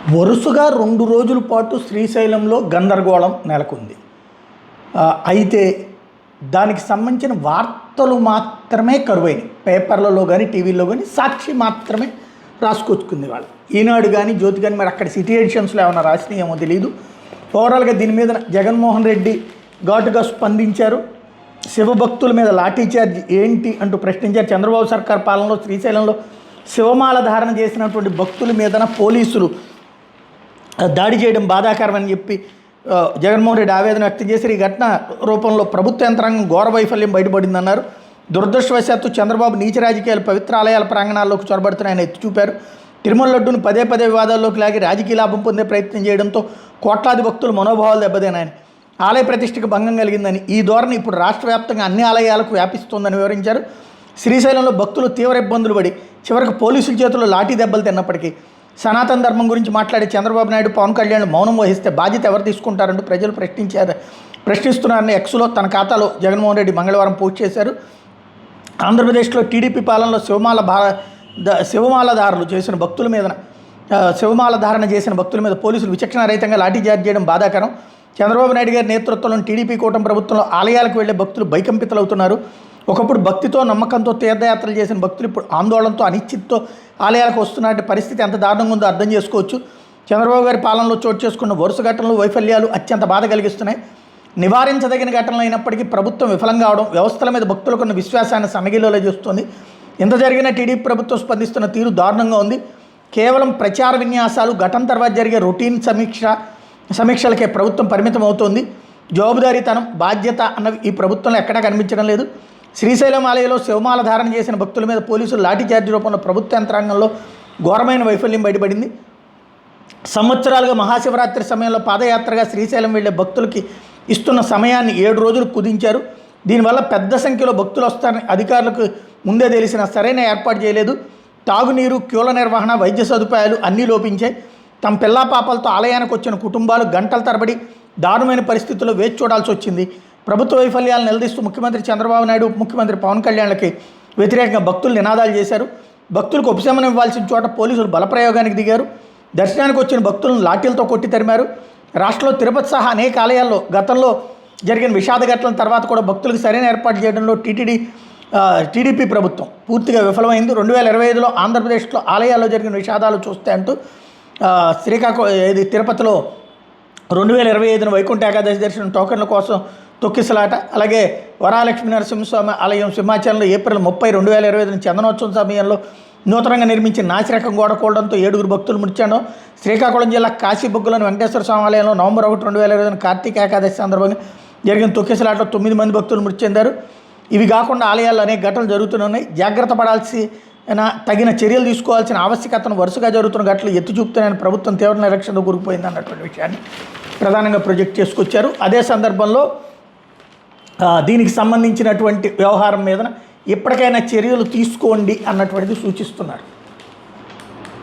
వరుసగా 2 రోజుల పాటు శ్రీశైలంలో గందరగోళం నెలకొంది. అయితే దానికి సంబంధించిన వార్తలు మాత్రమే కరువైనయి. పేపర్లలో కానీ టీవీల్లో కానీ సాక్షి మాత్రమే రాసుకొచ్చుకుంది వాళ్ళు. ఈనాడు కానీ జ్యోతి కానీ మరి అక్కడ సిటీ ఎడిషన్స్లో ఏమైనా రాసినాయేమో తెలియదు. ఓవరాల్గా దీని మీద జగన్మోహన్ రెడ్డి ఘాటుగా స్పందించారు. శివభక్తుల మీద లాఠీచార్జ్ ఏంటి అంటూ ప్రశ్నించారు. చంద్రబాబు సర్కార్ పాలనలో శ్రీశైలంలో శివమాల ధారణ చేసినటువంటి భక్తుల మీదన పోలీసులు దాడి చేయడం బాధాకరమని చెప్పి జగన్మోహన్ రెడ్డి ఆవేదన వ్యక్తం చేశారు. ఈ ఘటన రూపంలో ప్రభుత్వ యంత్రాంగం ఘోర వైఫల్యం బయటపడిందన్నారు. దురదృష్టవశాత్తు చంద్రబాబు నీచ రాజకీయాలు పవిత్ర ఆలయాల ప్రాంగణాల్లోకి చొరబడుతున్నాయని ఎత్తి చూపారు. తిరుమల లడ్డూను పదే వివాదాల్లోకి లాగి రాజకీయ లాభం పొందే ప్రయత్నం చేయడంతో కోట్లాది భక్తులు మనోభావాలు దెబ్బతిన్నాయని, ఆలయ ప్రతిష్టకు భంగం కలిగిందని, ఈ ధోరణి ఇప్పుడు రాష్ట్ర వ్యాప్తంగా అన్ని ఆలయాలకు వ్యాపిస్తోందని వివరించారు. శ్రీశైలంలో భక్తులు తీవ్ర ఇబ్బందులు పడి చివరికి పోలీసుల చేతుల్లో లాఠీ దెబ్బలు తిన్నప్పటికీ సనాతన ధర్మం గురించి మాట్లాడే చంద్రబాబు నాయుడు, పవన్ కళ్యాణ్ మౌనం వహిస్తే బాధ్యత ఎవరు తీసుకుంటారంటూ ప్రజలు ప్రశ్నిస్తున్నారని ఎక్స్లో తన ఖాతాలో జగన్మోహన్ రెడ్డి మంగళవారం పోస్ట్ చేశారు. ఆంధ్రప్రదేశ్లో టీడీపీ పాలనలో శివమాలధారణ చేసిన భక్తుల మీద పోలీసులు విచక్షణారహితంగా లాఠీచార్జ్ చేయడం బాధాకరం. చంద్రబాబు నాయుడు గారి నేతృత్వంలోని టీడీపీ కూటమి ప్రభుత్వంలో ఆలయాలకు వెళ్లే భక్తులు భయకంపితులవుతున్నారు. ఒకప్పుడు భక్తితో నమ్మకంతో తీర్థయాత్రలు చేసిన భక్తులు ఇప్పుడు ఆందోళనతో అనిశ్చితితో ఆలయాలకు వస్తున్నటువంటి పరిస్థితి ఎంత దారుణంగా ఉందో అర్థం చేసుకోవచ్చు. చంద్రబాబు గారి పాలనలో చోటు చేసుకున్న వరుస ఘటనలు, వైఫల్యాలు అత్యంత బాధ కలిగిస్తున్నాయి. నివారించదగిన ఘటనలు అయినప్పటికీ ప్రభుత్వం విఫలం కావడం వ్యవస్థల మీద భక్తులకున్న విశ్వాసాన్ని సన్నగిల్లోలా చేస్తుంది. ఇంత జరిగిన టీడీపీ ప్రభుత్వం స్పందిస్తున్న తీరు దారుణంగా ఉంది. కేవలం ప్రచార విన్యాసాలు, ఘటన తర్వాత జరిగే రొటీన్ సమీక్షలకే ప్రభుత్వం పరిమితం అవుతోంది. జవాబుదారీతనం, బాధ్యత అన్నవి ఈ ప్రభుత్వంలో ఎక్కడా కనిపించడం లేదు. శ్రీశైలం ఆలయంలో శివమాల ధారణ చేసిన భక్తుల మీద పోలీసులు లాఠీచార్జ్ రూపంలో ప్రభుత్వ యంత్రాంగంలో ఘోరమైన వైఫల్యం బయటపడింది. సంవత్సరాలుగా మహాశివరాత్రి సమయంలో పాదయాత్రగా శ్రీశైలం వెళ్లే భక్తులకి ఇస్తున్న సమయాన్ని 7 రోజులు కుదించారు. దీనివల్ల పెద్ద సంఖ్యలో భక్తులు వస్తారని అధికారులకు ముందే తెలిసినా సరైన ఏర్పాటు చేయలేదు. తాగునీరు, క్యూల నిర్వహణ, వైద్య సదుపాయాలు అన్నీ లోపించాయి. తమ పిల్లా పాపలతో ఆలయానికి వచ్చిన కుటుంబాలు గంటల తరబడి దారుణమైన పరిస్థితుల్లో వేచి చూడాల్సి వచ్చింది. ప్రభుత్వ వైఫల్యాలను నిలదీస్తూ ముఖ్యమంత్రి చంద్రబాబు నాయుడు, ఉప ముఖ్యమంత్రి పవన్ కళ్యాణ్లకి వ్యతిరేకంగా భక్తులు నినాదాలు చేశారు. భక్తులకు ఉపశమనం ఇవ్వాల్సిన చోట పోలీసులు బలప్రయోగానికి దిగారు. దర్శనానికి వచ్చిన భక్తులను లాఠీలతో కొట్టి తరిమారు. రాష్ట్రంలో తిరుపతి సహా అనేక ఆలయాల్లో గతంలో జరిగిన విషాద ఘటనల తర్వాత కూడా భక్తులకు సరైన ఏర్పాటు చేయడంలో టీడీపీ ప్రభుత్వం పూర్తిగా విఫలమైంది. 2025లో ఆంధ్రప్రదేశ్లో ఆలయాల్లో జరిగిన విషాదాలు చూస్తే అంటూ తిరుపతిలో 2025న వైకుంఠ ఏకాదశి దర్శనం టోకన్ల కోసం తొక్కిసలాట, అలాగే వరాలక్ష్మీ నరసింహస్వామి ఆలయం సింహాచలంలో ఏప్రిల్ 30, 2025 చందనోత్సవం సమయంలో నూతనంగా నిర్మించిన నాసిరకం గోడ కూలడంతో 7 భక్తులు మృతి చెందడం. శ్రీకాకుళం జిల్లా కాశీబుగ్గలోని వెంకటేశ్వర స్వామి ఆలయంలో నవంబర్ 1, 2025 కార్తీక ఏకాదశి సందర్భంగా జరిగిన తొక్కిసలాటలో 9 మంది భక్తులు మృతి చెందారు. ఇవి కాకుండా ఆలయాల్లో అనేక ఘటనలు జరుగుతున్నాయి. జాగ్రత్త పడాల్సిన తగిన చర్యలు తీసుకోవాల్సిన ఆవశ్యకతను వరుసగా జరుగుతున్న ఘటనలు ఎత్తి చూపుతున్నాయని ప్రభుత్వం తీవ్ర నిరీక్షణలో కూరుకుపోయింది అన్నటువంటి విషయాన్ని ప్రధానంగా ప్రొజెక్ట్ చేసుకొచ్చారు. అదే సందర్భంలో దీనికి సంబంధించినటువంటి వ్యవహారం మీద ఇప్పటికైనా చర్యలు తీసుకోండి అన్నటువంటిది సూచిస్తున్నారు.